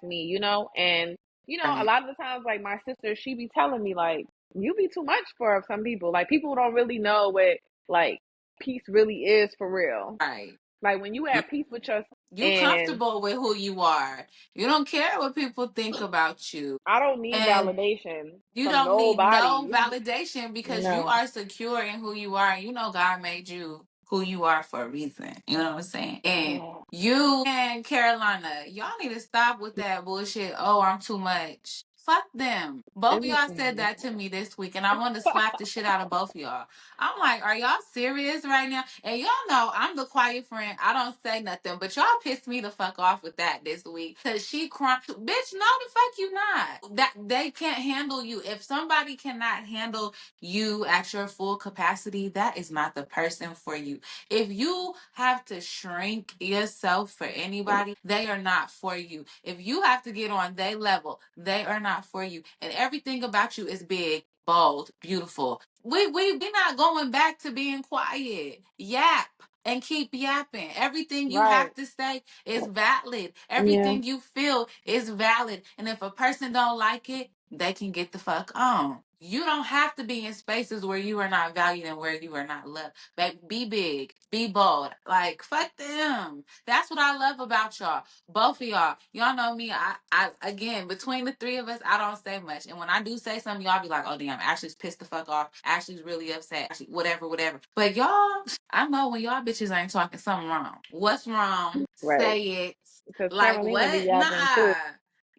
me, and a Right. lot of the times, like, my sister, she be telling me like, you be too much for some people. Like, people don't really know what, like, peace really is for real. Right. Like, when you You at peace with yourself, you and comfortable with who you are. You don't care what people think about you. I don't need And validation you from don't need no nobody. validation because you No. are secure in who you are. And you know God made you who you are for a reason. You know what I'm saying? And Yeah. you and Carolina, y'all need to stop with that bullshit. Oh, I'm too much. Fuck them. Both of y'all said Everything. that to me this week, and I wanted to slap the shit out of both of y'all. I'm like, are y'all serious right now? And y'all know I'm the quiet friend. I don't say nothing, but y'all pissed me the fuck off with that this week. Cause she crying. Bitch, no the fuck you not. That they can't handle you. If somebody cannot handle you at your full capacity, that is not the person for you. If you have to shrink yourself for anybody, they are not for you. If you have to get on their level, they are not for you. And everything about you is big, bold, beautiful. We not going back to being quiet. Yap and keep yapping. Everything you Right. have to say is valid. Yeah. Everything you feel is valid. And if a person don't like it, they can get the fuck on. You don't have to be in spaces where you are not valued and where you are not loved. But be big, be bold. Like, fuck them. That's what I love about y'all. Both of y'all. Y'all know me. I again, between the three of us, I don't say much. And when I do say something, y'all be like, oh damn, Ashley's pissed the fuck off. Ashley's really upset. Ashley, whatever, whatever. But y'all, I know when y'all bitches ain't talking something wrong. What's wrong? Right. Say it. Because Like Carolina be what? yapping too. Nah.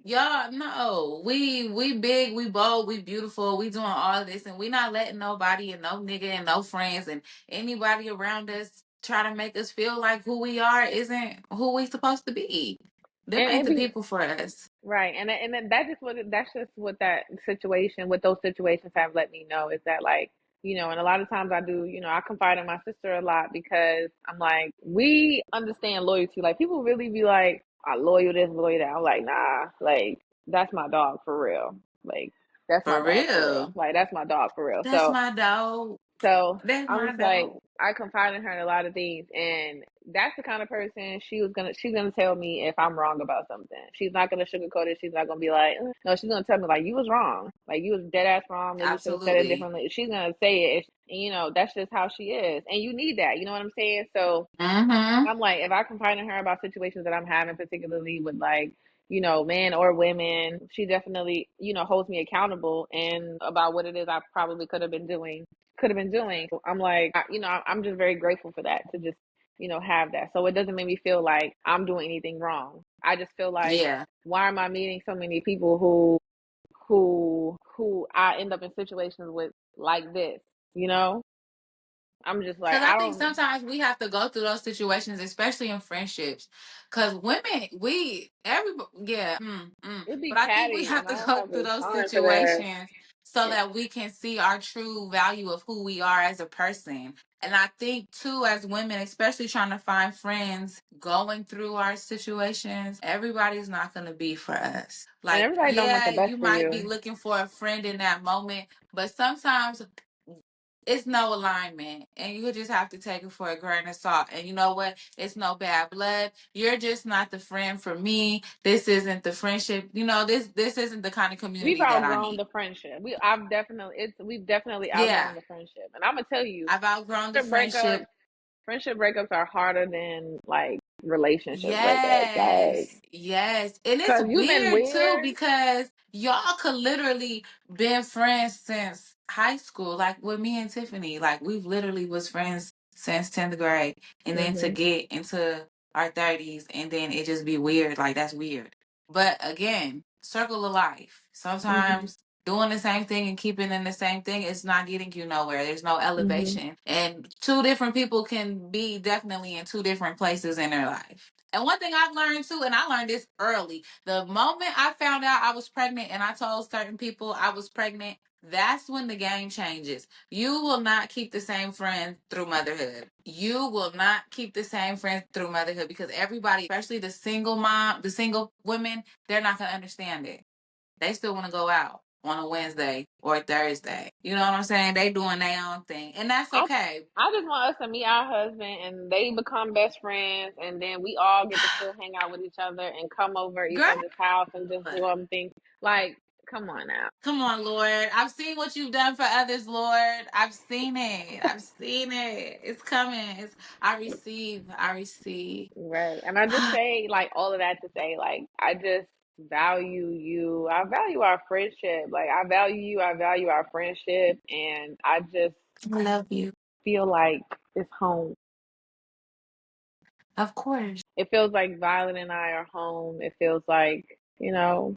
Y'all no, we big, we bold, we beautiful, we doing all this, and we not letting nobody and no nigga and no friends and anybody around us try to make us feel like who we are isn't who we supposed to be. Them And ain't it the be people for us. right. And then that's just what that situation, what those situations have let me know, is that, like, and a lot of times I do, I confide in my sister a lot, because I'm like, we understand loyalty. Like, people really be like, I loyal this, loyal that. I'm like, nah, like, that's my dog for real. Like, that's my For dog for real. real. Like, that's my dog for real. That's So my dog. That's I'm my just like, dog. I confide in her in a lot of things, and that's the kind of person she's gonna tell me if I'm wrong about something. She's not gonna sugarcoat it. She's not gonna be like, no. She's gonna tell me like, you was wrong, like, you was dead ass wrong. Maybe you should have said it Absolutely. differently. She's gonna say it, and that's just how she is, and you need that. You know what I'm saying? So Mm-hmm. I'm like, if I confide in her about situations that I'm having, particularly with, like, men or women. She definitely, holds me accountable and about what it is I probably could have been doing. I'm like, I'm just very grateful for that, to just, have that. So it doesn't make me feel like I'm doing anything wrong. I just feel like, Yeah. why am I meeting so many people who I end up in situations with like this, you know? I'm just like, Because I I think don't. sometimes we have to go through those situations, especially in friendships. Because women, everybody, yeah. It'd be But I think we catty, have and to I don't go have through the those time for that. situations so that we can see our true value of who we are as a person. And I think, too, as women, especially trying to find friends going through our situations, everybody's not going to be for us. And Like, everybody don't want yeah, the best you for might be you. looking for a friend in that moment, but sometimes it's no alignment, and you just have to take it for a grain of salt. And you know what? It's no bad blood. You're just not the friend for me. This isn't the friendship. This isn't the kind of We've community that I outgrown need. the friendship. We've definitely outgrown Yeah, the friendship. And I'm gonna tell you, I've outgrown the friendship breakups, friendship. friendship breakups are harder than like relationship breakups. Like, Yes, yes. And it's cause you've been weird too weird. because y'all could literally been friends since high school. Like with me and Tiffany, like we've literally was friends since 10th grade. And then to Hmm. get into our 30s and then it just be weird, like that's weird. But again, circle of life. Hmm. Sometimes doing the same thing and keeping in the same thing is not getting you nowhere. There's no Hmm. elevation. And two different people can be definitely in two different places in their life. And one thing I've learned too, and I learned this early, the moment I found out I was pregnant and I told certain people I was pregnant, that's when the game changes. You will not keep the same friends through motherhood. You will not keep the same friends through motherhood because everybody, especially the single mom, the single women, they're not going to understand it. They still want to go out on a Wednesday or a Thursday. You know what I'm saying? They doing their own thing. And that's I okay. I just want us to meet our husband and they become best friends, and then we all get to still hang out with each other and come over each Girl, other's house and just do things. Like, come on now. come on, Lord. I've seen what you've done for others, Lord. I've seen it. I've seen it. It's coming. I receive. I receive. Right. And I just say, like, all of that to say, like, I just value you. I value our friendship. Like, I value you. I value our friendship. And I just I love you. feel like it's home. Of course. It feels like Violet and I are home. It feels like,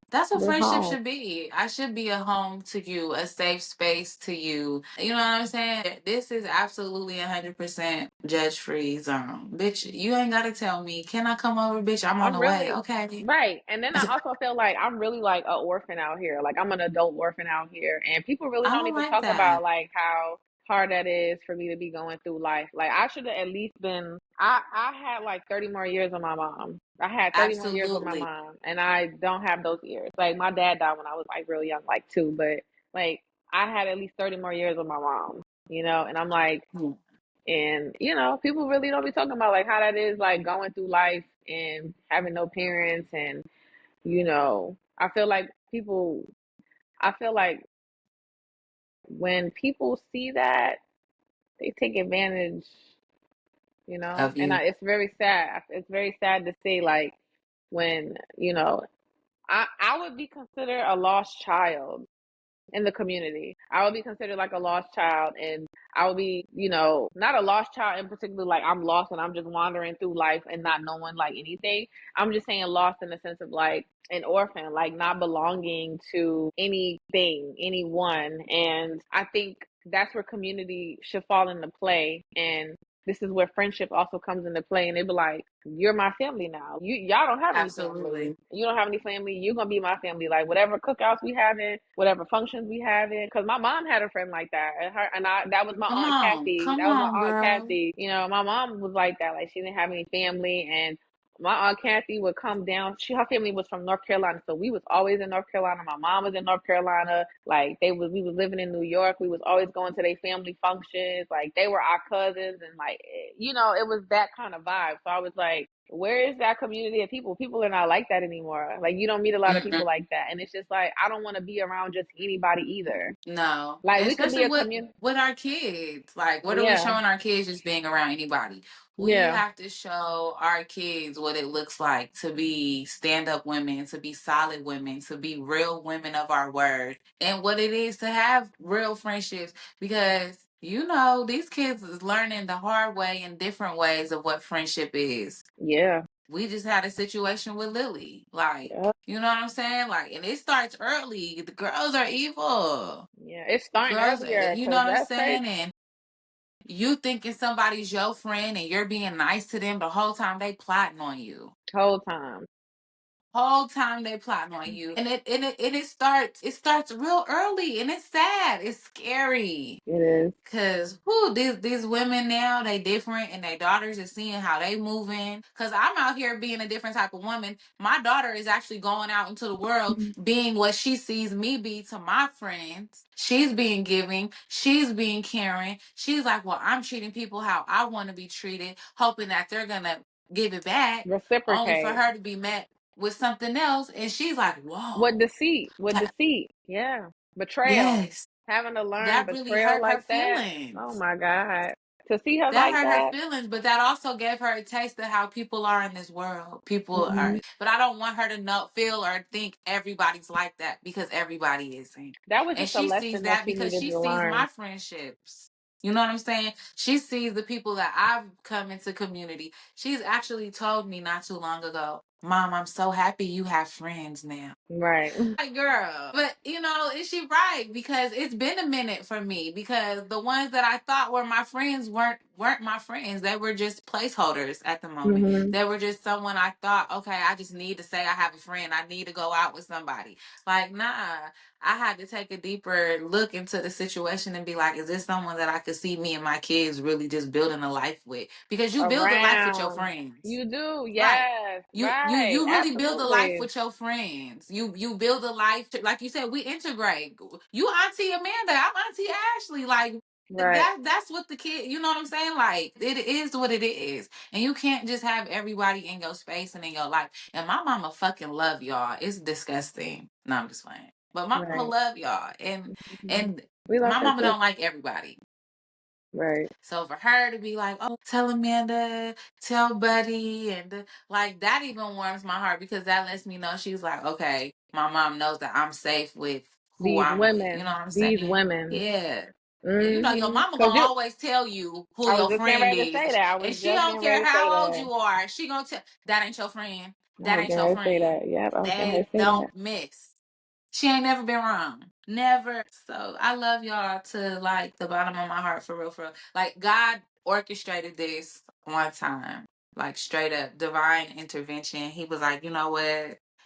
That's what we're friendship home. should be. I should be a home to you, a safe space to you. You know what I'm saying? This is absolutely 100% judge free zone. Bitch, you ain't got to tell me, can I come over? Bitch, I'm on I'm the way. really Okay. right. And then I also feel like I'm really like a orphan out here. Like, I'm an adult orphan out here. And people really I don't don't even like talk that. about like how hard that is for me to be going through life. Like, I should have at least been I had like 30 more years with my mom. I had 30 more years with my Absolutely. mom, and I don't have those years. Like, my dad died when I was like real young, like 2, but like I had at least 30 more years with my mom, and I'm like, Mm. and people really don't be talking about like how that is, like going through life and having no parents. And I feel like when people see that, they take advantage. Of And you. it's very sad. It's very sad to see, like, when I would be considered a lost child in the community. I would be considered like a lost child, and I would be, not a lost child in particular, like I'm lost and I'm just wandering through life and not knowing like anything. I'm just saying lost in the sense of like an orphan, like not belonging to anything, anyone. And I think that's where community should fall into play. And this is where friendship also comes into play. And they be like, you're my family now. Y'all don't have any family. Absolutely. You don't have any family. You're gonna be my family. Like, whatever cookouts we having, whatever functions we having. Cause my mom had a friend like that, that was my Come aunt on. Kathy. Come That was my on, aunt girl. Kathy. My mom was like that. Like, she didn't have any family, and my aunt Kathy would come down. Her family was from North Carolina, so we was always in North Carolina. My mom was in North Carolina. Like, we was living in New York. We was always going to their family functions. Like, they were our cousins, and like, it was that kind of vibe. So I was like, where is that community of people? People are not like that anymore. Like you don't meet a lot of people Mm-mm. like that, and it's just like I don't want to be around just anybody either. No, Like and we could be especially a with community. our kids. Like, what are we Yeah, showing our kids just being around anybody? We yeah, have to show our kids what it looks like to be stand-up women, to be solid women, to be real women of our word, and what it is to have real friendships. Because these kids is learning the hard way and different ways of what friendship is. yeah, We just had a situation with Lily. Like, yeah, you know what I'm saying? Like, and it starts early. The girls are evil. yeah. It's starting Girls, earlier you know because what I'm that's crazy. saying? And you thinking somebody's your friend and you're being nice to them the whole time they plotting on you. Whole time. Whole time they plotting on you. And it starts real early and it's sad. It's scary. It is. Cause these women now, they different and their daughters are seeing how they moving. Cause I'm out here being a different type of woman. My daughter is actually going out into the world being what she sees me be to my friends. She's being giving, she's being caring. She's like, well, I'm treating people how I want to be treated, hoping that they're gonna give it back, only for Reciprocate. her to be met with something else. And she's like, With whoa. deceit. With Like, deceit. Yeah. Betrayal. yes, Having to learn that really betrayal hurt her like that. Oh feelings. my God. To see her That like hurt her that. feelings, but that also gave her a taste of how people are in this world. People are, Hmm. but I don't want her to know, feel, or think everybody's like that because everybody isn't. That was And just a she sees lesson that that she because needed she to sees learn. my friendships. You know what I'm saying? She sees the people that I've come into community. She's actually told me not too long ago, Mom, I'm so happy you have friends now. Right. Like, girl. But is she right? Because it's been a minute for me. Because the ones that I thought were my friends weren't my friends. They were just placeholders at the moment. Hmm. They were just someone I thought, okay, I just need to say I have a friend. I need to go out with somebody. Like, nah. I had to take a deeper look into the situation and be like, is this someone that I could see me and my kids really just building a life with? Because you build a life with your Around. friends. You do. Right. Yes. You Right. really build a life Absolutely. with your friends. You build a life like you said. We integrate. You Auntie Amanda, I'm Auntie Ashley. Like Right. that's what the kid. You know what I'm saying? Like it is what it is, and you can't just have everybody in your space and in your life. And my mama fucking love y'all. It's disgusting. No, I'm just playing. But my mama Right. love y'all, and Mhm. and We love my her mama too. don't like everybody. Right. So for her to be like, oh, tell Amanda, tell Buddy, and like that even warms my heart because that lets me know she's like, okay, my mom knows that I'm safe with who These I'm with. You know women. what I'm These saying? women. Yeah. Your Hmm. mama Cause gonna you. always tell you who I was your just getting friend ready to say is, that. I and was she just don't getting ready care to say how old that. you are. She gonna tell that ain't your friend. I That was ain't getting your ready to say friend. that. Yep. I was getting ready They to say that. don't miss. She ain't never been wrong. Never. So I love y'all to like the bottom of my heart for real, for real. Like God orchestrated this one time. Like straight up divine intervention. He was like, you know what?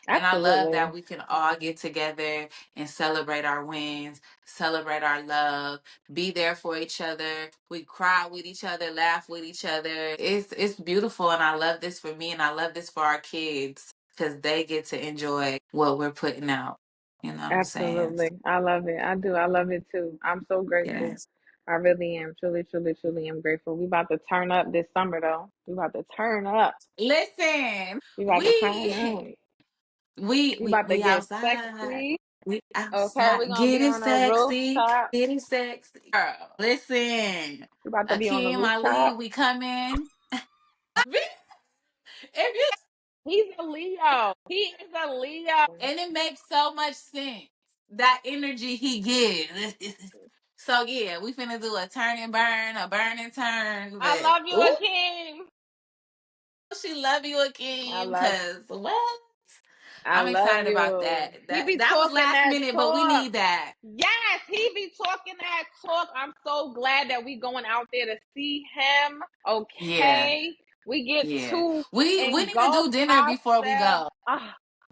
And I love Absolutely. that we can all get together and celebrate our wins, celebrate our love, be there for each other. We cry with each other, laugh with each other. It's beautiful and I love this for me and I love this for our kids because they get to enjoy what we're putting out. You know what I'm saying? Absolutely. I love it. I do. I love it too. I'm so grateful. Yes. I really am. Truly, truly, truly am grateful. We about to turn up this summer though. We about to turn up. Listen, We about to turn up. we we We we about to we get outside. sexy. We Okay, we're outside. gonna Get be it on a sexy. rooftop. Get it sexy. Girl, listen. We about to be on the Akeem Ali, rooftop. we coming. If you He's a Leo. He is a Leo. and it makes so much sense. That energy he gives. So yeah, we finna do a turn and burn, a burn and turn. I But love you, ooh, Akeem. she love you I again. love Cause what? I I'm love excited about you. that. He be That was talking last that minute, but we talk. need that. Yes, he be talking that talk. I'm so glad that we going out there to see him. Yeah, Okay. We get yeah. to We need to engulf do dinner before we ourselves. go.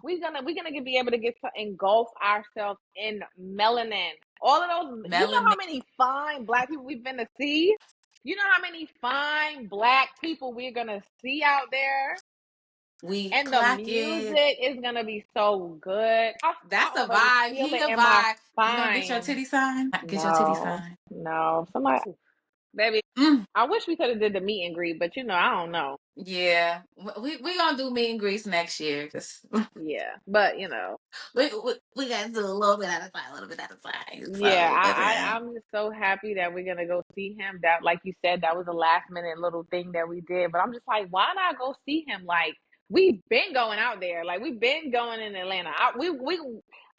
We're gonna be able to get to engulf ourselves in melanin. All of those, you know how Melanin. many fine black people we've been to see? You know how many fine black people we're gonna see out there? We And the clock it. music is gonna be so good. I That's a already vibe. feel He it a in my vibe. You gonna get your spine. titty sign? Get your titty No, sign. no. Somebody. baby. Mm. I wish we could have did the meet and greet, but I don't know. Yeah, we gonna do meet and greets next year. Yeah, but we gotta do a little bit at a time, a little bit at a time. yeah, So, but I'm just so happy that we're gonna go see him. That, like you said, that was a last minute little thing that we did. But I'm just like, why not go see him? Like, we've been going out there. Like, we've been going in Atlanta.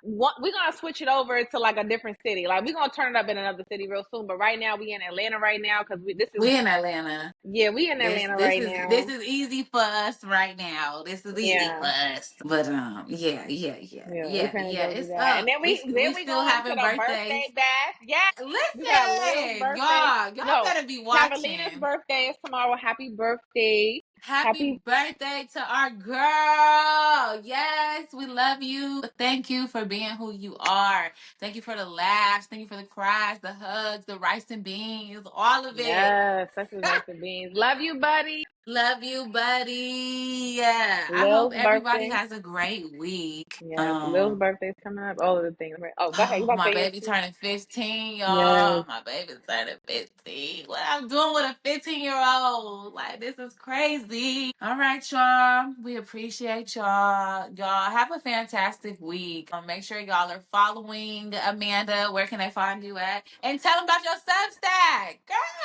We're gonna switch it over to like a different city. Like, we're gonna turn it up in another city real soon. But right now, we in Atlanta right now because this is, we in Atlanta. yeah, we in This Atlanta this right is this now. is easy for us right now. This is easy Yeah. for us. But Yeah, we finna go do It's that, and up. then We we still going to having the birthdays. birthday bash. Yeah, we got Leo's Listen, birthday. y'all No, better be Catalina's watching. birthday is tomorrow. Happy birthday! Happy Happy. birthday to our girl. Yes, we love you. Thank you for being who you are. Thank you for the laughs. Thank you for the cries, the hugs, the rice and beans, all of it. Yes, such as rice and beans. Love you, buddy. Love you, buddy. Yeah. I hope Lil's everybody birthday. has a great week. Yes, Lil's birthday's coming up. All of the things. Oh, go ahead. You Oh, about to my say yours baby too? turning 15, Yes. y'all. My baby turning 15. What I'm doing with a 15-year-old? Like, this is crazy. All right, y'all. We appreciate y'all. Y'all have a fantastic week. Make sure y'all are following Amanda. Where can they find you at? And tell them about your Substack.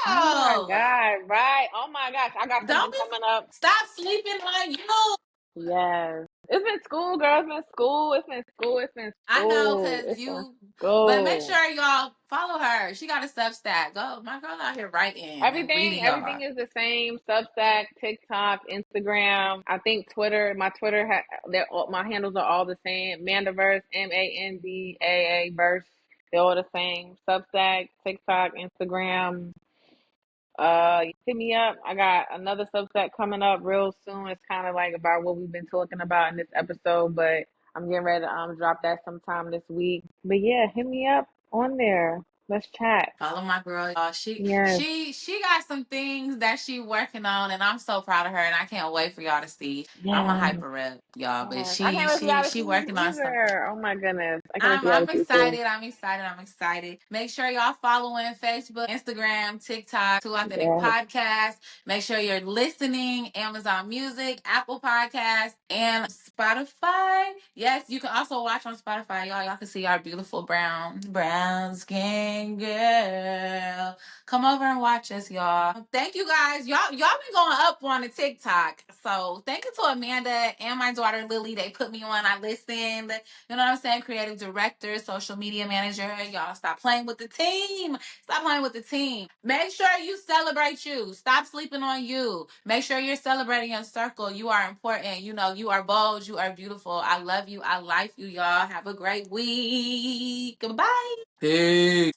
Oh my Girl, God! Right. Oh my gosh! I got don't something be, coming up. stop sleeping on you. Yes. It's been school, girl. It's been school. It's been school. It's been I know, school. cause It's been you, but make school. sure y'all follow her. She got a Substack. Go, my girl out here writing and reading Everything y'all. is the same. Substack, TikTok, Instagram. I think Twitter. My Twitter, my handles are all the same. Mandaverse, Mandaa verse. They're all the same. Substack, TikTok, Instagram. Hit me up. I got another Substack coming up real soon. It's kind of like about what we've been talking about in this episode, but I'm getting ready to drop that sometime this week. But yeah, hit me up on there. Let's chat. Follow my girl, y'all. She Yes. she she got some things that she working on, and I'm so proud of her. And I can't wait for y'all to see. I'm a Yes. hyper rep, y'all, but Yes. I can't wait for y'all to she see you working on something. either. Oh my goodness. I can't wait for y'all I'm to see you. excited. I'm excited. I'm excited. Make sure y'all following Facebook, Instagram, TikTok, Two Authentic Yes. Podcast. Make sure you're listening Amazon Music, Apple Podcasts, and Spotify. Yes, you can also watch on Spotify. Y'all can see our beautiful brown skin girl. Come over and watch us, y'all. Thank you guys. Y'all been going up on the TikTok. So thank you to Amanda and my daughter Lily. They put me on. I listened. You know what I'm saying? Creative director, social media manager. Y'all stop playing with the team. Stop playing with the team. Make sure you celebrate you. Stop sleeping on you. Make sure you're celebrating your circle. You are important. You know, you are bold. You are beautiful. I love you. I like you, y'all. Have a great week. Goodbye. Peace.